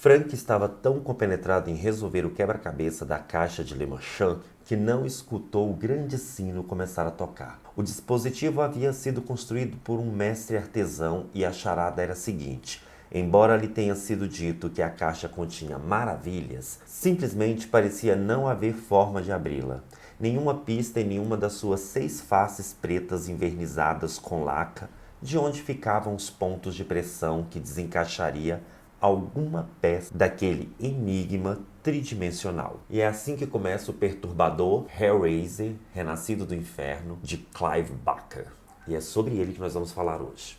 Frank estava tão compenetrado em resolver o quebra-cabeça da caixa de Le Marchand que não escutou o grande sino começar a tocar. O dispositivo havia sido construído por um mestre artesão e a charada era a seguinte: embora lhe tenha sido dito que a caixa continha maravilhas, simplesmente parecia não haver forma de abri-la. Nenhuma pista em nenhuma das suas 6 faces pretas envernizadas com laca, de onde ficavam os pontos de pressão que desencaixaria alguma peça daquele enigma tridimensional. E é assim que começa o perturbador Hellraiser, Renascido do Inferno, de Clive Barker. E é sobre ele que nós vamos falar hoje.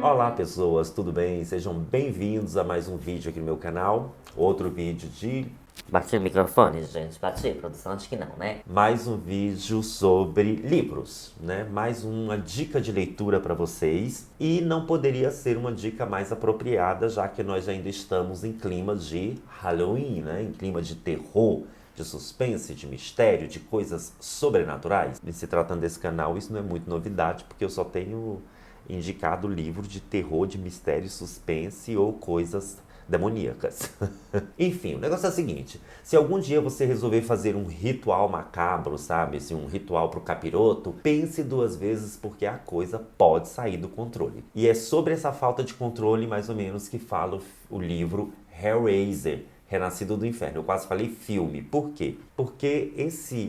Olá pessoas, tudo bem? Sejam bem-vindos a mais um vídeo aqui no meu canal. Outro vídeo de... Bati o microfone, gente. Bati. Produção, acho que não, né? Mais um vídeo sobre livros, né? Mais uma dica de leitura para vocês. E não poderia ser uma dica mais apropriada, já que nós ainda estamos em clima de Halloween, né? Em clima de terror, de suspense, de mistério, de coisas sobrenaturais. E se tratando desse canal, isso não é muito novidade, porque eu só tenho indicado livro de terror, de mistério, suspense ou coisas demoníacas. Enfim, o negócio é o seguinte: se algum dia você resolver fazer um ritual macabro, sabe, assim, um ritual pro capiroto, pense 2 vezes porque a coisa pode sair do controle. E é sobre essa falta de controle, mais ou menos, que fala o livro Hellraiser, Renascido do Inferno. Eu quase falei filme. Por quê? Porque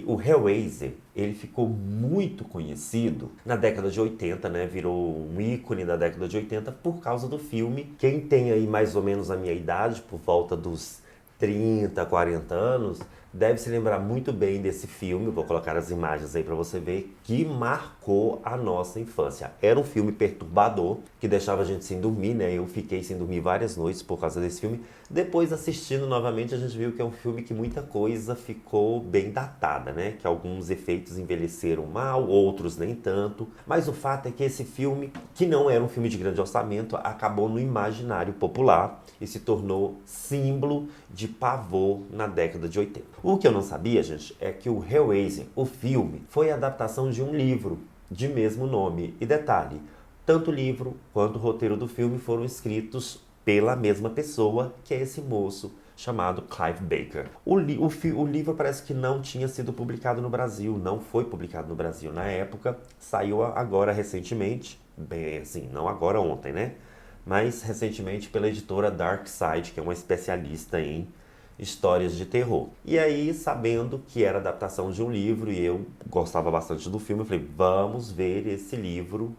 o Hellraiser, ele ficou muito conhecido na década de 80, né? Virou um ícone da década de 80 por causa do filme. Quem tem aí mais ou menos a minha idade, por volta dos 30, 40 anos, deve se lembrar muito bem desse filme. Vou colocar as imagens aí para você ver, que marcou a nossa infância. Era um filme perturbador, que deixava a gente sem dormir, né? Eu fiquei sem dormir várias noites por causa desse filme. Depois, assistindo novamente, a gente viu que é um filme que muita coisa ficou bem datada, né? Que alguns efeitos envelheceram mal, outros nem tanto. Mas o fato é que esse filme, que não era um filme de grande orçamento, acabou no imaginário popular e se tornou símbolo de pavor na década de 80. O que eu não sabia, gente, é que o Hellraiser, o filme, foi a adaptação de um livro de mesmo nome. E detalhe, tanto o livro quanto o roteiro do filme foram escritos pela mesma pessoa, que é esse moço chamado Clive Barker. O livro parece que não tinha sido publicado no Brasil, não foi publicado no Brasil na época, saiu agora recentemente, bem assim, não agora ontem, né? Mas recentemente pela editora Dark Side, que é uma especialista em histórias de terror. E aí, sabendo que era adaptação de um livro e eu gostava bastante do filme, eu falei, vamos ver esse livro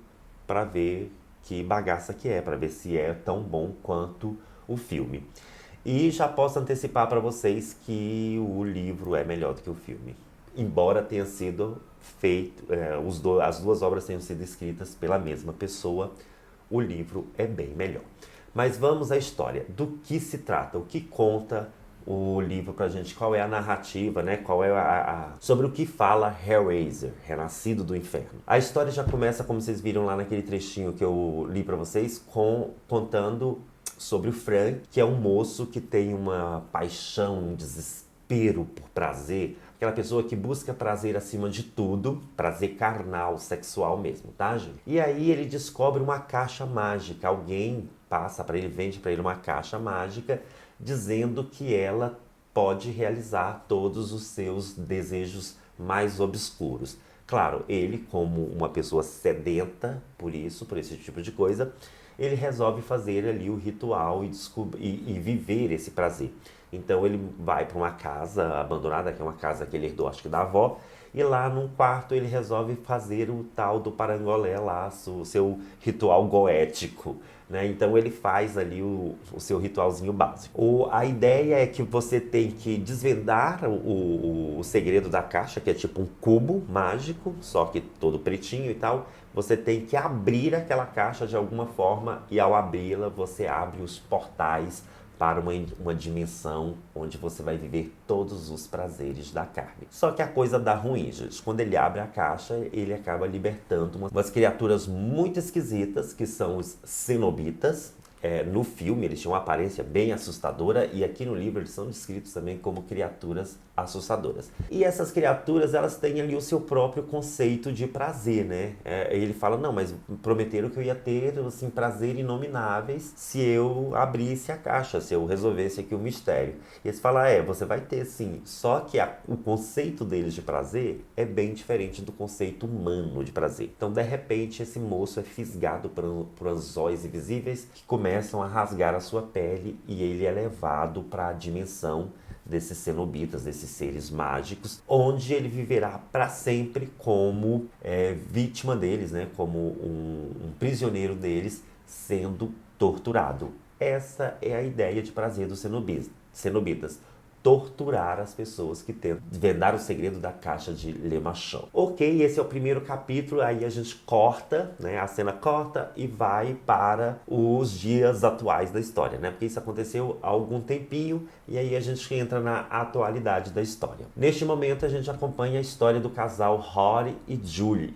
para ver que bagaça que é, para ver se é tão bom quanto o filme. E já posso antecipar para vocês que o livro é melhor do que o filme. Embora tenha sido feito, as 2 obras tenham sido escritas pela mesma pessoa, o livro é bem melhor. Mas vamos à história. Do que se trata? O que conta o livro pra gente? Qual é a narrativa, né? Qual é sobre o que fala Hellraiser, Renascido do Inferno. A história já começa, como vocês viram lá naquele trechinho que eu li pra vocês, contando sobre o Frank, que é um moço que tem uma paixão, um desespero por prazer. Aquela pessoa que busca prazer acima de tudo, prazer carnal, sexual mesmo, tá, gente? E aí ele descobre uma caixa mágica. Alguém passa para ele, vende para ele uma caixa mágica, dizendo que ela pode realizar todos os seus desejos mais obscuros. Claro, ele, como uma pessoa sedenta por isso, por esse tipo de coisa, ele resolve fazer ali o ritual e viver esse prazer. Então ele vai para uma casa abandonada, que é uma casa que ele herdou, acho que da avó, e lá num quarto ele resolve fazer o tal do parangolé lá, o seu ritual goético, né? Então ele faz ali o seu ritualzinho básico. A ideia é que você tem que desvendar o segredo da caixa, que é tipo um cubo mágico, só que todo pretinho e tal. Você tem que abrir aquela caixa de alguma forma e ao abri-la você abre os portais para uma dimensão onde você vai viver todos os prazeres da carne. Só que a coisa dá ruim, gente. Quando ele abre a caixa, ele acaba libertando umas criaturas muito esquisitas, que são os cenobitas. No filme eles tinham uma aparência bem assustadora e aqui no livro eles são descritos também como criaturas assustadoras. E essas criaturas, elas têm ali o seu próprio conceito de prazer, né? Ele fala, não, mas prometeram que eu ia ter, assim, prazer inomináveis se eu abrisse a caixa, se eu resolvesse aqui o mistério. E eles falam, você vai ter sim, só que o conceito deles de prazer é bem diferente do conceito humano de prazer. Então, de repente, esse moço é fisgado por anzóis invisíveis que começam a rasgar a sua pele e ele é levado para a dimensão desses cenobitas, desses seres mágicos, onde ele viverá para sempre como vítima deles, né? Como um prisioneiro deles, sendo torturado. Essa é a ideia de prazer dos cenobitas. Torturar as pessoas que tentam desvendar o segredo da caixa de Le Marchand. Ok, esse é o primeiro capítulo, aí a gente corta, né? A cena corta e vai para os dias atuais da história, né? Porque isso aconteceu há algum tempinho e aí a gente entra na atualidade da história. Neste momento a gente acompanha a história do casal Rory e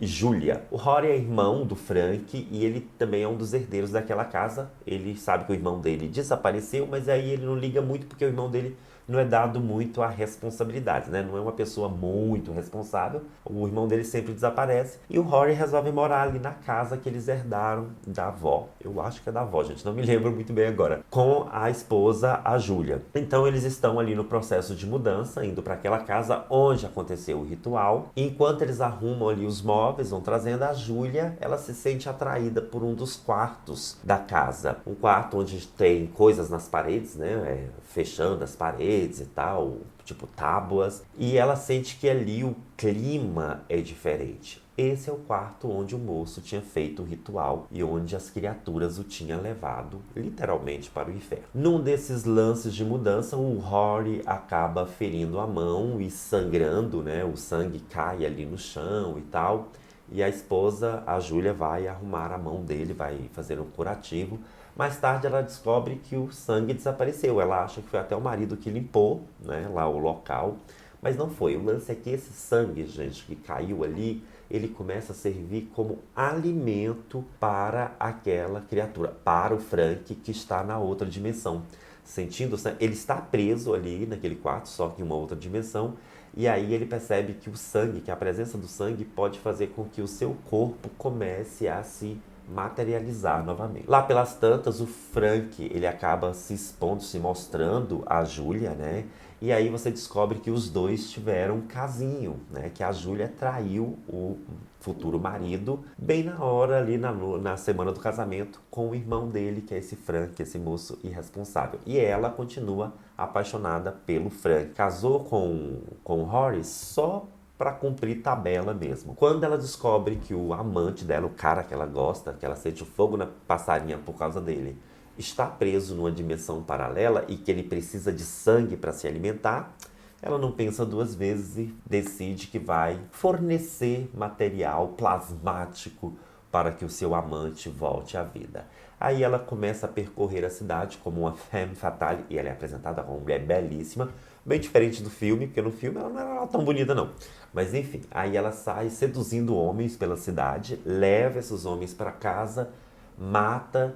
Julia. O Rory é irmão do Frank e ele também é um dos herdeiros daquela casa. Ele sabe que o irmão dele desapareceu, mas aí ele não liga muito porque o irmão dele não é dado muito a responsabilidade, né? Não é uma pessoa muito responsável. O irmão dele sempre desaparece. E o Rory resolve morar ali na casa que eles herdaram da avó. Eu acho que é da avó, gente. Não me lembro muito bem agora. Com a esposa, a Julia. Então eles estão ali no processo de mudança, indo para aquela casa onde aconteceu o ritual. E enquanto eles arrumam ali os móveis, vão trazendo a Julia, ela se sente atraída por um dos quartos da casa. Um quarto onde tem coisas nas paredes, né? Fechando as paredes e tal, tipo tábuas, e ela sente que ali o clima é diferente. Esse é o quarto onde o moço tinha feito o ritual e onde as criaturas o tinham levado, literalmente, para o inferno. Num desses lances de mudança, o Rory acaba ferindo a mão e sangrando, né? O sangue cai ali no chão e tal. E a esposa, a Julia, vai arrumar a mão dele, vai fazer um curativo. Mais tarde ela descobre que o sangue desapareceu. Ela acha que foi até o marido que limpou, né, lá o local. Mas não foi. O lance é que esse sangue, gente, que caiu ali, ele começa a servir como alimento para aquela criatura, para o Frank que está na outra dimensão. Sentindo, ele está preso ali naquele quarto, só que em uma outra dimensão. E aí ele percebe que o sangue, que a presença do sangue pode fazer com que o seu corpo comece a se materializar novamente. Lá pelas tantas, o Frank, ele acaba se expondo, se mostrando a Julia, né? E aí você descobre que os dois tiveram um casinho, né? Que a Julia traiu o futuro marido bem na hora ali na semana do casamento com o irmão dele, que é esse Frank, esse moço irresponsável. E ela continua apaixonada pelo Frank. Casou com o Horace só para cumprir tabela mesmo. Quando ela descobre que o amante dela, o cara que ela gosta, que ela sente o fogo na passarinha por causa dele, está preso numa dimensão paralela e que ele precisa de sangue para se alimentar, ela não pensa duas vezes e decide que vai fornecer material plasmático para que o seu amante volte à vida. Aí ela começa a percorrer a cidade como uma femme fatale, e ela é apresentada como uma mulher belíssima, bem diferente do filme, porque no filme ela não era tão bonita não. Mas enfim, aí ela sai seduzindo homens pela cidade, leva esses homens para casa, mata,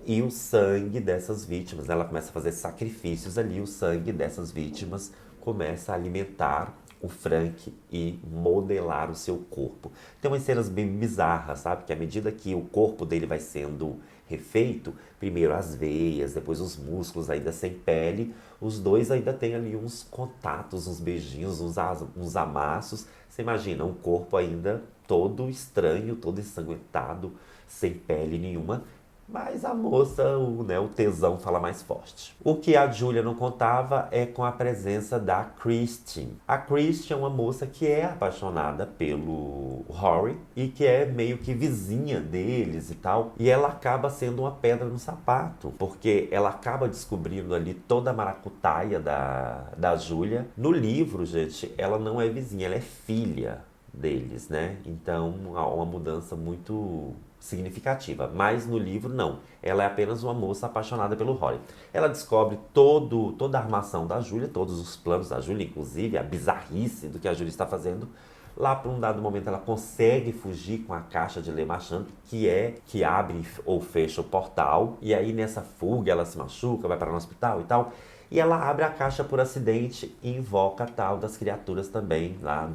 e o sangue dessas vítimas, ela começa a fazer sacrifícios ali, o sangue dessas vítimas começa a alimentar o Frank e modelar o seu corpo. Tem umas cenas bem bizarras, sabe? Que à medida que o corpo dele vai sendo refeito, primeiro as veias, depois os músculos ainda sem pele, os dois ainda têm ali uns contatos, uns beijinhos, uns amassos. Você imagina, um corpo ainda todo estranho, todo ensanguentado, sem pele nenhuma. Mas a moça, o tesão fala mais forte. O que a Julia não contava é com a presença da Christine. A Christine é uma moça que é apaixonada pelo Rory e que é meio que vizinha deles e tal. E ela acaba sendo uma pedra no sapato, porque ela acaba descobrindo ali toda a maracutaia da Julia. No livro, gente, ela não é vizinha, ela é filha deles, né? Então, há uma mudança muito significativa, mas no livro não, ela é apenas uma moça apaixonada pelo Rory. Ela descobre toda a armação da Julia, todos os planos da Julia, inclusive a bizarrice do que a Julia está fazendo, Lá por um dado momento ela consegue fugir com a caixa de Le Marchand, que abre ou fecha o portal. E aí nessa fuga ela se machuca, vai para o hospital e tal. E ela abre a caixa por acidente e invoca a tal das criaturas também, lá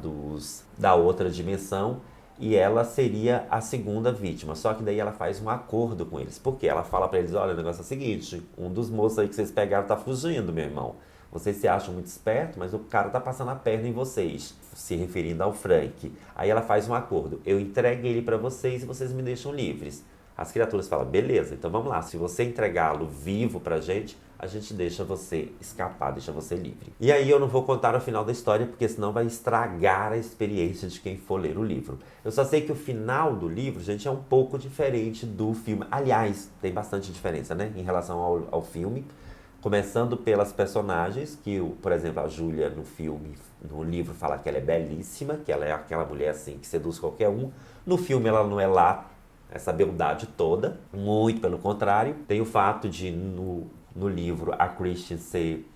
da outra dimensão. E ela seria a segunda vítima. Só que daí ela faz um acordo com eles. Porque ela fala pra eles, olha, o negócio é o seguinte, um dos moços aí que vocês pegaram tá fugindo, meu irmão. Vocês se acham muito espertos, mas o cara tá passando a perna em vocês. Se referindo ao Frank. Aí ela faz um acordo. Eu entrego ele pra vocês e vocês me deixam livres. As criaturas falam, beleza, então vamos lá. Se você entregá-lo vivo pra gente, a gente deixa você escapar, deixa você livre. E aí eu não vou contar o final da história, porque senão vai estragar a experiência de quem for ler o livro. Eu só sei que o final do livro, gente, é um pouco diferente do filme. Aliás, tem bastante diferença, né, em relação ao filme. Começando pelas personagens, que, por exemplo, a Júlia no livro fala que ela é belíssima, que ela é aquela mulher assim que seduz qualquer um. No filme ela não é lá essa beldade toda, muito pelo contrário. Tem o fato de, no livro, a Christian ser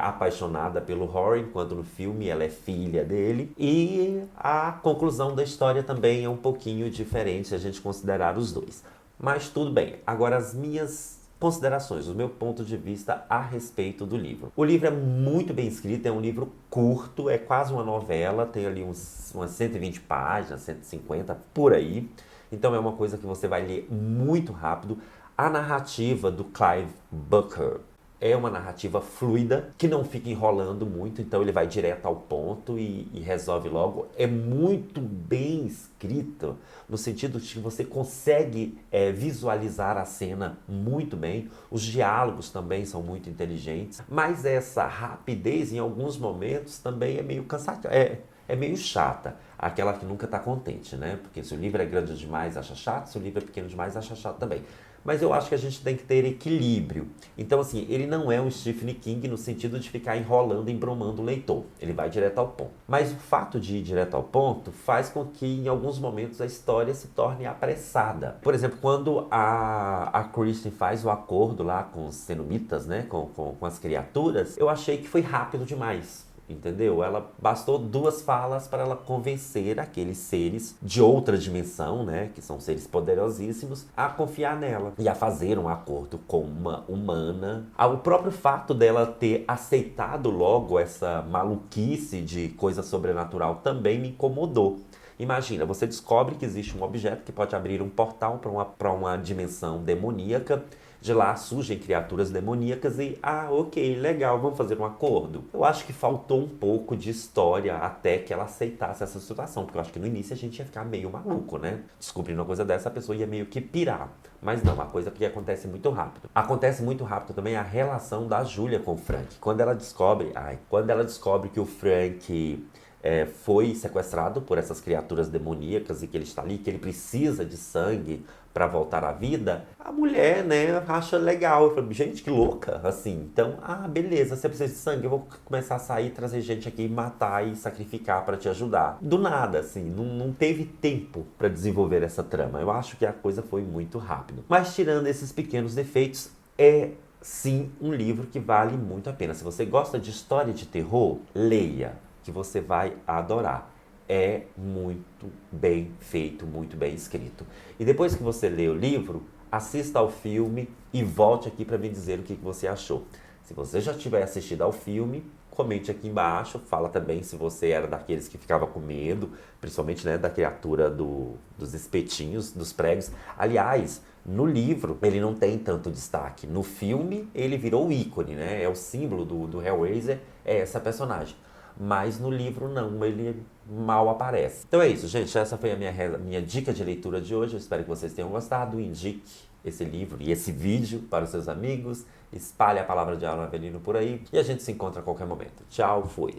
apaixonada pelo Rory, enquanto no filme ela é filha dele. E a conclusão da história também é um pouquinho diferente se a gente considerar os dois. Mas tudo bem. Agora as minhas considerações, o meu ponto de vista a respeito do livro. O livro é muito bem escrito, é um livro curto, é quase uma novela, tem ali umas 120 páginas, 150, por aí. Então é uma coisa que você vai ler muito rápido. A narrativa do Clive Barker é uma narrativa fluida, que não fica enrolando muito, então ele vai direto ao ponto e resolve logo. É muito bem escrito, no sentido de que você consegue visualizar a cena muito bem. Os diálogos também são muito inteligentes, mas essa rapidez, em alguns momentos, também é meio cansativa. É meio chata, aquela que nunca está contente, né? Porque se o livro é grande demais, acha chato, se o livro é pequeno demais, acha chato também. Mas eu acho que a gente tem que ter equilíbrio. Então, assim, ele não é um Stephen King no sentido de ficar enrolando, embromando o leitor. Ele vai direto ao ponto. Mas o fato de ir direto ao ponto faz com que, em alguns momentos, a história se torne apressada. Por exemplo, quando a Kristen faz o acordo lá com os Cenobitas, né? Com as criaturas, eu achei que foi rápido demais. Entendeu? Ela bastou 2 falas para ela convencer aqueles seres de outra dimensão, né, que são seres poderosíssimos, a confiar nela e a fazer um acordo com uma humana. O próprio fato dela ter aceitado logo essa maluquice de coisa sobrenatural também me incomodou. Imagina, você descobre que existe um objeto que pode abrir um portal para uma dimensão demoníaca. De lá surgem criaturas demoníacas e, ok, legal, vamos fazer um acordo. Eu acho que faltou um pouco de história até que ela aceitasse essa situação, porque eu acho que no início a gente ia ficar meio maluco, né? Descobrindo uma coisa dessa, a pessoa ia meio que pirar. Mas não, uma coisa que acontece muito rápido. Acontece muito rápido também a relação da Júlia com o Frank. Quando ela descobre que o Frank foi sequestrado por essas criaturas demoníacas e que ele está ali, que ele precisa de sangue para voltar à vida, a mulher, né, acha legal. Eu falo, gente, que louca, assim. Então, beleza, você precisa de sangue, eu vou começar a sair, trazer gente aqui, matar e sacrificar para te ajudar. Do nada, assim, não teve tempo para desenvolver essa trama. Eu acho que a coisa foi muito rápido. Mas tirando esses pequenos defeitos, é sim um livro que vale muito a pena. Se você gosta de história de terror, leia, que você vai adorar. É muito bem feito, muito bem escrito. E depois que você lê o livro, assista ao filme e volte aqui para me dizer o que você achou. Se você já tiver assistido ao filme, comente aqui embaixo. Fala também se você era daqueles que ficava com medo, principalmente, né, da criatura dos espetinhos, dos pregos. Aliás, no livro ele não tem tanto destaque. No filme ele virou o ícone, né? É o símbolo do Hellraiser, é essa personagem. Mas no livro não, ele mal aparece. Então é isso, gente. Essa foi a minha dica de leitura de hoje. Eu espero que vocês tenham gostado. Indique esse livro e esse vídeo para os seus amigos. Espalhe a palavra de Alan Avelino por aí. E a gente se encontra a qualquer momento. Tchau, fui!